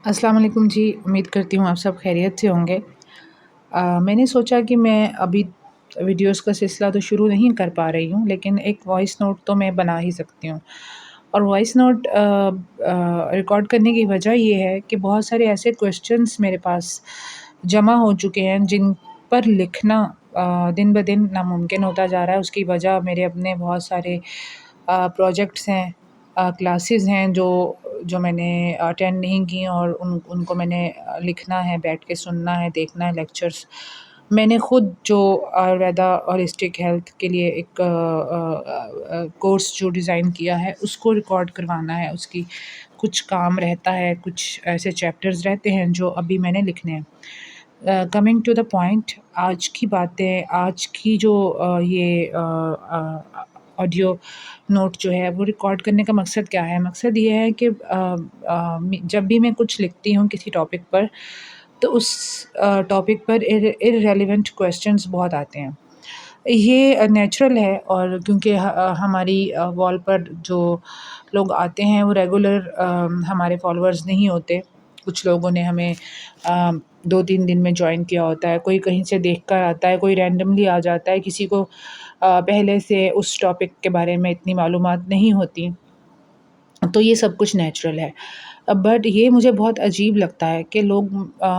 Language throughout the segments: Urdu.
السلام علیکم جی، امید کرتی ہوں آپ سب خیریت سے ہوں گے۔ میں نے سوچا کہ میں ابھی ویڈیوز کا سلسلہ تو شروع نہیں کر پا رہی ہوں، لیکن ایک وائس نوٹ تو میں بنا ہی سکتی ہوں۔ اور وائس نوٹ ریکارڈ کرنے کی وجہ یہ ہے کہ بہت سارے ایسے کویسچنس میرے پاس جمع ہو چکے ہیں جن پر لکھنا دن بدن ناممکن ہوتا جا رہا ہے۔ اس کی وجہ میرے اپنے بہت سارے پروجیکٹس ہیں، کلاسز ہیں جو میں نے اٹینڈ نہیں کی، اور ان کو میں نے لکھنا ہے، بیٹھ کے سننا ہے، دیکھنا ہے لیکچرز۔ میں نے خود جو آیورویدا ہولسٹک ہیلتھ کے لیے ایک کورس جو ڈیزائن کیا ہے اس کو ریکارڈ کروانا ہے، اس کی کچھ کام رہتا ہے، کچھ ایسے چیپٹرز رہتے ہیں جو ابھی میں نے لکھنے ہیں۔ کمنگ ٹو دا پوائنٹ، آج کی باتیں، آج کی جو یہ آڈیو نوٹ جو ہے وہ ریکارڈ کرنے کا مقصد کیا ہے؟ مقصد یہ ہے کہ جب بھی میں کچھ لکھتی ہوں کسی ٹاپک پر، تو اس ٹاپک پر ارریلیونٹ کویسچنس بہت آتے ہیں۔ یہ نیچرل ہے، اور کیونکہ ہماری وال پر جو لوگ آتے ہیں وہ ریگولر ہمارے فالوورز نہیں ہوتے۔ کچھ لوگوں نے ہمیں 2-3 دن میں جوائن کیا ہوتا ہے، کوئی کہیں سے دیکھ کر آتا ہے، کوئی رینڈملی آ جاتا ہے، کسی کو پہلے سے اس ٹاپک کے بارے میں اتنی معلومات نہیں ہوتی، تو یہ سب کچھ نیچرل ہے۔ بٹ یہ مجھے بہت عجیب لگتا ہے کہ لوگ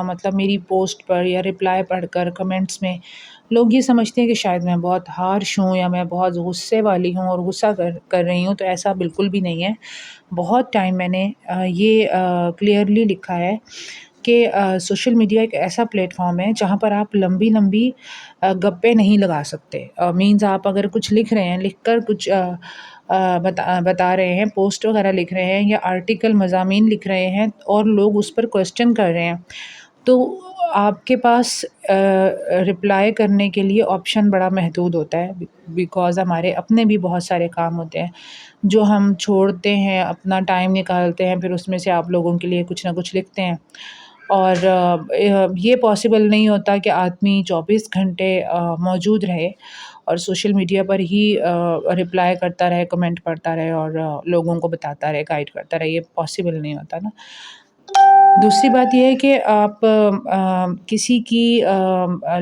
مطلب میری پوسٹ پر یا رپلائی پڑھ کر کمنٹس میں لوگ یہ سمجھتے ہیں کہ شاید میں بہت ہارش ہوں یا میں بہت غصے والی ہوں اور غصہ کر رہی ہوں، تو ایسا بالکل بھی نہیں ہے۔ بہت ٹائم میں نے یہ کلیئرلی لکھا ہے کہ سوشل میڈیا ایک ایسا پلیٹ فارم ہے جہاں پر آپ لمبی لمبی گپے نہیں لگا سکتے۔ مینز آپ اگر کچھ لکھ رہے ہیں، لکھ کر کچھ بتا رہے ہیں، پوسٹ وغیرہ لکھ رہے ہیں یا آرٹیکل مضامین لکھ رہے ہیں اور لوگ اس پر کویسچن کر رہے ہیں، تو آپ کے پاس رپلائی کرنے کے لیے آپشن بڑا محدود ہوتا ہے، بیکاز ہمارے اپنے بھی بہت سارے کام ہوتے ہیں جو ہم چھوڑتے ہیں، اپنا ٹائم نکالتے ہیں، پھر اس میں سے آپ لوگوں کے لیے کچھ نہ کچھ لکھتے ہیں۔ اور یہ پاسبل نہیں ہوتا کہ آدمی 24 گھنٹے موجود رہے اور سوشل میڈیا پر ہی رپلائی کرتا رہے، کمنٹ پڑھتا رہے اور لوگوں کو بتاتا رہے، گائیڈ کرتا رہے۔ یہ پاسبل نہیں ہوتا نا۔ دوسری بات یہ ہے کہ آپ کسی کی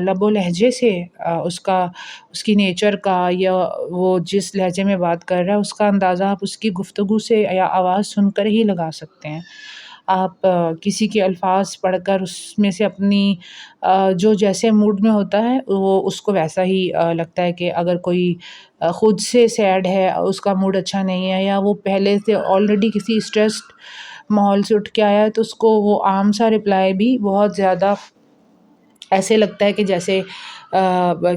لب و لہجے سے اس کی نیچر کا، یا وہ جس لہجے میں بات کر رہا ہے اس کا اندازہ آپ اس کی گفتگو سے یا آواز سن کر ہی لگا سکتے ہیں۔ آپ کسی کے الفاظ پڑھ کر اس میں سے اپنی جو جیسے موڈ میں ہوتا ہے وہ اس کو ویسا ہی لگتا ہے، کہ اگر کوئی خود سے سیڈ ہے، اس کا موڈ اچھا نہیں ہے، یا وہ پہلے سے آلریڈی کسی اسٹریسڈ ماحول سے اٹھ کے آیا ہے، تو اس کو وہ عام سا رپلائی بھی بہت زیادہ ایسے لگتا ہے کہ جیسے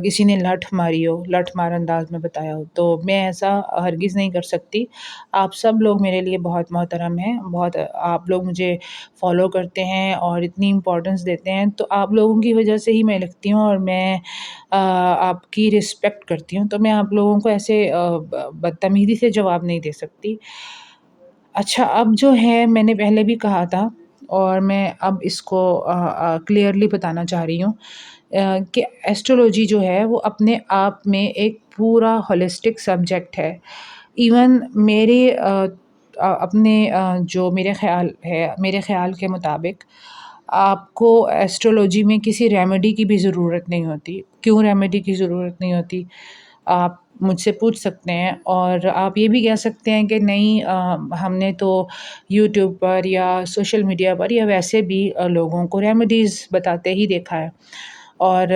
کسی نے لٹ ماری ہو، لٹ مار انداز میں بتایا ہو۔ تو میں ایسا ہرگز نہیں کر سکتی۔ آپ سب لوگ میرے لیے بہت محترم ہیں، بہت آپ لوگ مجھے فالو کرتے ہیں اور اتنی امپورٹنس دیتے ہیں، تو آپ لوگوں کی وجہ سے ہی میں لکھتی ہوں اور میں آپ کی رسپیکٹ کرتی ہوں، تو میں آپ لوگوں کو ایسے بدتمیزی سے جواب نہیں دے سکتی۔ اچھا، اب جو ہے میں نے پہلے بھی کہا تھا اور میں اب اس کو کلیئرلی بتانا چاہ رہی ہوں کہ ایسٹرولوجی جو ہے وہ اپنے آپ میں ایک پورا ہولسٹک سبجیکٹ ہے۔ ایون میرے اپنے جو میرے خیال کے مطابق آپ کو ایسٹرولوجی میں کسی ریمیڈی کی بھی ضرورت نہیں ہوتی۔ کیوں ریمیڈی کی ضرورت نہیں ہوتی؟ آپ مجھ سے پوچھ سکتے ہیں، اور آپ یہ بھی کہہ سکتے ہیں کہ نہیں، ہم نے تو یوٹیوب پر یا سوشل میڈیا پر یا ویسے بھی لوگوں کو ریمیڈیز بتاتے ہی دیکھا ہے۔ اور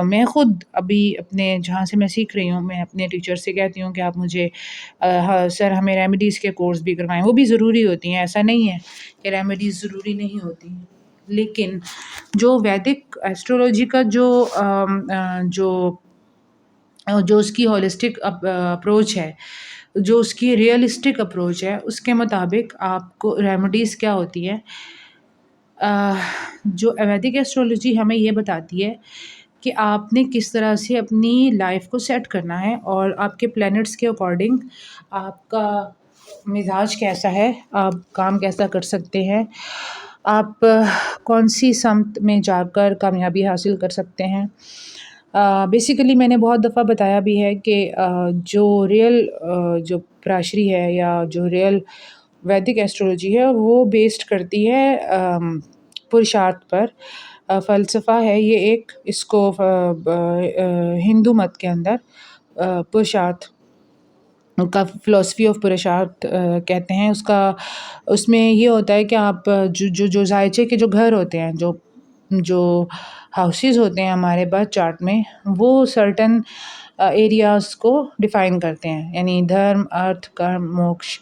میں خود ابھی اپنے جہاں سے میں سیکھ رہی ہوں، میں اپنے ٹیچر سے کہتی ہوں کہ آپ مجھے سر ہمیں ریمیڈیز کے کورس بھی کروائیں۔ وہ بھی ضروری ہوتی ہیں، ایسا نہیں ہے کہ ریمیڈیز ضروری نہیں ہوتی، لیکن جو ویدک ایسٹرولوجی کا جو اس کی ہولسٹک اپروچ ہے، جو اس کی ریئلسٹک اپروچ ہے، اس کے مطابق آپ کو ریمیڈیز کیا ہوتی ہے۔ جو ویدک ایسٹرولوجی ہمیں یہ بتاتی ہے کہ آپ نے کس طرح سے اپنی لائف کو سیٹ کرنا ہے، اور آپ کے پلینٹس کے اکارڈنگ آپ کا مزاج کیسا ہے، آپ کام کیسا کر سکتے ہیں، آپ کون سی سمت میں جا کر کامیابی حاصل کر سکتے ہیں۔ بیسیکلی میں نے بہت دفعہ بتایا بھی ہے کہ جو ریئل جو پراشری ہے یا جو ریئل ویدک ایسٹرولوجی ہے وہ بیسڈ کرتی ہے پرشارتھ پر. فلسفہ ہے یہ ایک، اس کو ہندو مت کے اندر پرشارتھ کا فلسفی آف پرشارتھ کہتے ہیں. اس میں یہ ہوتا ہے کہ آپ جو ذائچے کے جو گھر ہوتے ہیں، جو ہاؤسز ہوتے ہیں ہمارے پاس چارٹ میں، وہ سرٹن ایریاز کو ڈیفائن کرتے ہیں، یعنی دھرم، ارتھ، کرم، موکش.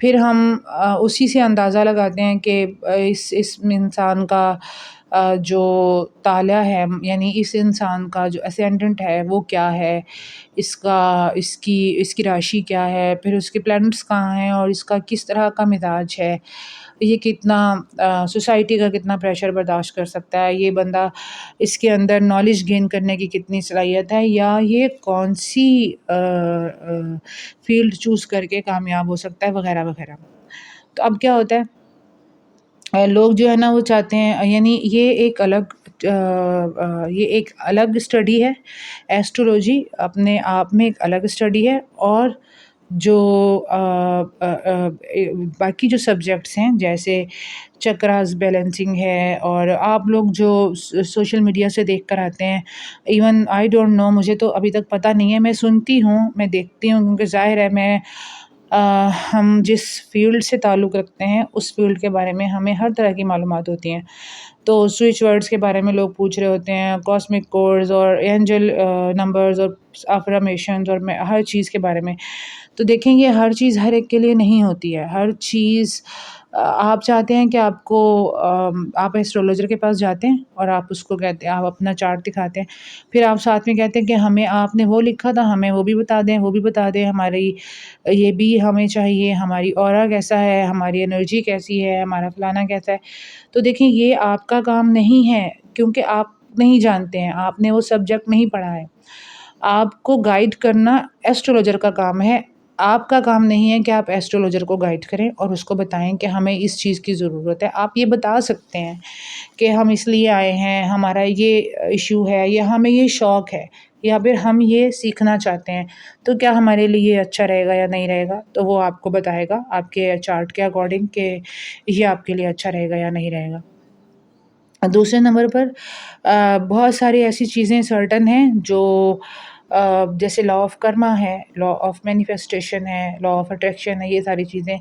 پھر ہم اسی سے اندازہ لگاتے ہیں کہ اس انسان کا جو تالیہ ہے، یعنی اس انسان کا جو اسینڈنٹ ہے وہ کیا ہے، اس کی راشی کیا ہے، پھر اس کے پلانٹس کہاں ہیں، اور اس کا کس طرح کا مزاج ہے، یہ کتنا سوسائٹی کا کتنا پریشر برداشت کر سکتا ہے، یہ بندہ اس کے اندر نالج گین کرنے کی کتنی صلاحیت ہے، یا یہ کون سی فیلڈ چوز کر کے کامیاب ہو سکتا ہے، وغیرہ وغیرہ. تو اب کیا ہوتا ہے، لوگ جو ہے نا وہ چاہتے ہیں، یعنی یہ ایک الگ اسٹڈی ہے. ایسٹرولوجی اپنے آپ میں ایک الگ اسٹڈی ہے، اور جو باقی جو سبجیکٹس ہیں جیسے چکراز بیلنسنگ ہے، اور آپ لوگ جو سوشل میڈیا سے دیکھ کر آتے ہیں، ایون آئی ڈونٹ نو، مجھے تو ابھی تک پتہ نہیں ہے، میں سنتی ہوں، میں دیکھتی ہوں، کیونکہ ظاہر ہے ہم جس فیلڈ سے تعلق رکھتے ہیں اس فیلڈ کے بارے میں ہمیں ہر طرح کی معلومات ہوتی ہیں. تو سوئچ ورڈز کے بارے میں لوگ پوچھ رہے ہوتے ہیں، کاسمک کوڈز اور اینجل نمبرز اور افرمیشنز، اور ہر چیز کے بارے میں. تو دیکھیں، یہ ہر چیز ہر ایک کے لیے نہیں ہوتی ہے. ہر چیز آپ چاہتے ہیں کہ آپ ایسٹرولوجر کے پاس جاتے ہیں اور آپ اس کو کہتے ہیں، آپ اپنا چارٹ دکھاتے ہیں، پھر آپ ساتھ میں کہتے ہیں کہ ہمیں آپ نے وہ لکھا تھا، ہمیں وہ بھی بتا دیں، وہ بھی بتا دیں، ہماری یہ بھی ہمیں چاہیے، ہماری اورا کیسا ہے، ہماری انرجی کیسی ہے، ہمارا فلانا کیسا ہے. تو دیکھیں، یہ آپ کا کام نہیں ہے، کیونکہ آپ نہیں جانتے ہیں، آپ نے وہ سبجیکٹ نہیں پڑھا ہے. آپ کو گائیڈ کرنا ایسٹرولوجر کا کام ہے. آپ کا کام نہیں ہے کہ آپ ایسٹرولوجر کو گائیڈ کریں اور اس کو بتائیں کہ ہمیں اس چیز کی ضرورت ہے. آپ یہ بتا سکتے ہیں کہ ہم اس لیے آئے ہیں، ہمارا یہ ایشو ہے، یا ہمیں یہ شوق ہے، یا پھر ہم یہ سیکھنا چاہتے ہیں، تو کیا ہمارے لیے یہ اچھا رہے گا یا نہیں رہے گا. تو وہ آپ کو بتائے گا آپ کے چارٹ کے اکارڈنگ کہ یہ آپ کے لیے اچھا رہے گا یا نہیں رہے گا. دوسرے نمبر پر بہت ساری ایسی چیزیں سرٹن ہیں جو جیسے لا آف کرما ہے، لا آف مینیفیسٹیشن ہے، لا آف اٹریکشن ہے، یہ ساری چیزیں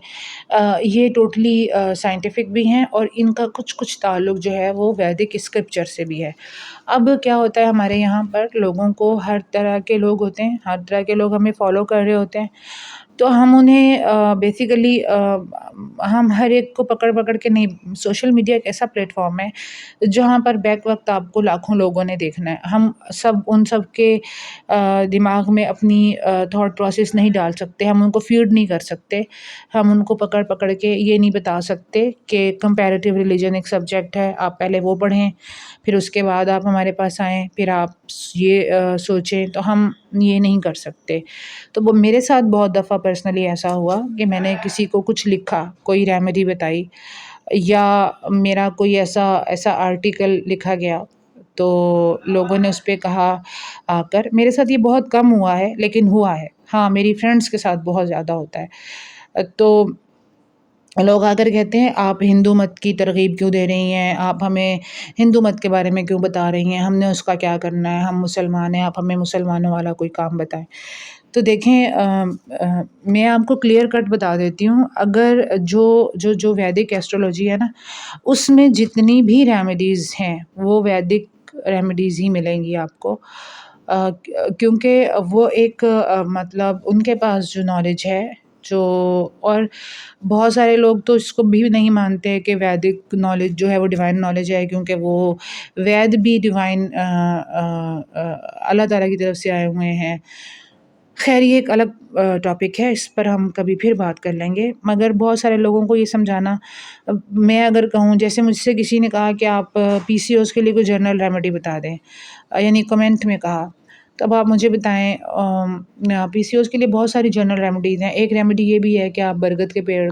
یہ ٹوٹلی سائنٹیفک بھی ہیں، اور ان کا کچھ تعلق جو ہے وہ ویدک اسکرپچر سے بھی ہے. اب کیا ہوتا ہے، ہمارے یہاں پر لوگوں کو ہر طرح کے لوگ ہوتے ہیں، ہر طرح کے لوگ ہمیں فالو کر رہے ہوتے ہیں. تو ہم انہیں بیسیکلی ہم ہر ایک کو پکڑ کے نہیں. سوشل میڈیا ایک ایسا پلیٹ فارم ہے جہاں پر بیک وقت آپ کو لاکھوں لوگوں نے دیکھنا ہے. ہم ان سب کے دماغ میں اپنی تھاٹ پروسیس نہیں ڈال سکتے، ہم ان کو فیڈ نہیں کر سکتے، ہم ان کو پکڑ کے یہ نہیں بتا سکتے کہ کمپیریٹیو ریلیجن ایک سبجیکٹ ہے، آپ پہلے وہ پڑھیں، پھر اس کے بعد آپ ہمارے پاس آئیں، پھر آپ یہ سوچیں. تو ہم یہ نہیں کر سکتے. تو وہ میرے ساتھ بہت دفعہ پرسنلی ایسا ہوا کہ میں نے کسی کو کچھ لکھا، کوئی ریمیڈی بتائی، یا میرا کوئی ایسا آرٹیکل لکھا گیا، تو لوگوں نے اس پہ کہا آ کر. میرے ساتھ یہ بہت کم ہوا ہے، لیکن ہوا ہے. ہاں، میری فرینڈس کے ساتھ بہت زیادہ ہوتا ہے. تو لوگ آ کر کہتے ہیں، آپ ہندو مت کی ترغیب کیوں دے رہی ہیں، آپ ہمیں ہندو مت کے بارے میں کیوں بتا رہی ہیں، ہم نے اس کا کیا کرنا ہے، ہم مسلمان ہیں، آپ ہمیں مسلمانوں والا کوئی کام بتائیں. تو دیکھیں، میں آپ کو کلیئر کٹ بتا دیتی ہوں، اگر جو ویدک ایسٹرولوجی ہے نا، اس میں جتنی بھی ریمیڈیز ہیں وہ ویدک ریمیڈیز ہی ملیں گی آپ کو. کیونکہ وہ ایک مطلب ان کے پاس جو نالج ہے، اور بہت سارے لوگ تو اس کو بھی نہیں مانتے کہ ویدک نالج جو ہے وہ ڈیوائن نالج ہے، کیونکہ وہ وید بھی ڈیوائن اللہ تعالیٰ کی طرف سے آئے ہوئے ہیں. خیر، یہ ایک الگ ٹاپک ہے، اس پر ہم کبھی پھر بات کر لیں گے. مگر بہت سارے لوگوں کو یہ سمجھانا، میں اگر کہوں، جیسے مجھ سے کسی نے کہا کہ آپ پی سی اوز کے لیے کوئی جنرل ریمیڈی بتا دیں، یعنی کمنٹ میں کہا، تو اب آپ مجھے بتائیں، پی سی اوز کے لیے بہت ساری جنرل ریمیڈیز ہیں. ایک ریمیڈی یہ بھی ہے کہ آپ برگد کے پیڑ